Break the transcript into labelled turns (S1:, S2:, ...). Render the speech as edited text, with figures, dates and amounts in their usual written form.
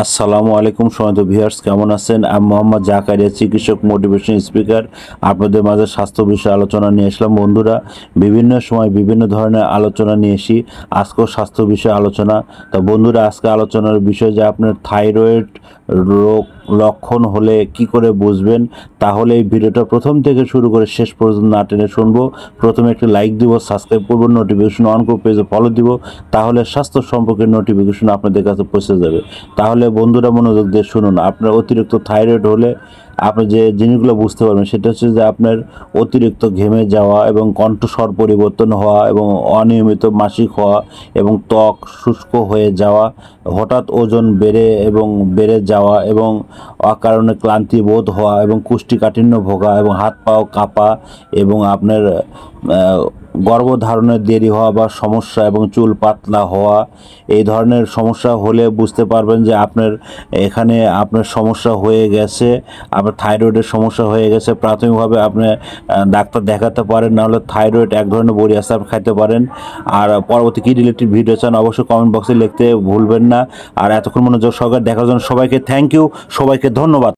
S1: আসসালামু আলাইকুম সম্মানিত ভিউয়ার্স, কেমন আছেন? আমি মোহাম্মদ জাকারিয়া, চিকিৎসক, মোটিভেশন স্পিকার। আপনাদের মাঝে স্বাস্থ্য বিষয়ে আলোচনা নিয়ে আসলাম। বন্ধুরা, বিভিন্ন সময় বিভিন্ন ধরনের আলোচনা নিয়ে আসি। আজকেও স্বাস্থ্য বিষয়ে আলোচনা। তো বন্ধুরা, আজকে আলোচনার বিষয় যে আপনার থাইরয়েড রোগ লক্ষণ হলে কি করে বুঝবেন, তাহলে এই ভিডিওটা প্রথম থেকে শুরু করে শেষ পর্যন্ত না টেনে শুনবো। প্রথমে একটি লাইক দিব, সাবস্ক্রাইব করবো, নোটিফিকেশন অন করে পেজে ফলো দিব, তাহলে স্বাস্থ্য সম্পর্কে নোটিফিকেশন আপনাদের কাছে পৌঁছে যাবে। তাহলে বন্ধুরা মনোযোগ দিয়ে শুনুন। আপনার অতিরিক্ত থাইরয়েড হলে আপনি যে জিনিসগুলো বুঝতে পারবেন সেটা হচ্ছে যে আপনার অতিরিক্ত ঘেমে যাওয়া এবং কণ্ঠস্বর পরিবর্তন হওয়া এবং অনিয়মিত মাসিক হওয়া এবং ত্বক শুষ্ক হয়ে যাওয়া, হঠাৎ ওজন বেড়ে যাওয়া এবং অকারণে ক্লান্তি বোধ হওয়া এবং কোষ্ঠীকাঠিন্য ভোগা এবং হাত পাও কাঁপা এবং আপনার গর্ভধারণের দেরি হওয়া বা সমস্যা এবং চুল পাতলা হওয়া, এই ধরনের সমস্যা হলে বুঝতে পারবেন যে আপনার সমস্যা হয়ে গেছে, আপনার থাইরয়েডের সমস্যা হয়ে গেছে। প্রাথমিকভাবে আপনি ডাক্তার দেখাতে পারেন, নাহলে থাইরয়েড এক ধরনের বড়ি আছে, আপনি খাইতে পারেন। আর পরবর্তী কী রিলেটেড ভিডিও চান অবশ্যই কমেন্ট বক্সে লিখতে ভুলবেন না। আর এতক্ষণ মনোযোগ সহকারে দেখার জন্য সবাইকে থ্যাংক ইউ, সবাইকে ধন্যবাদ।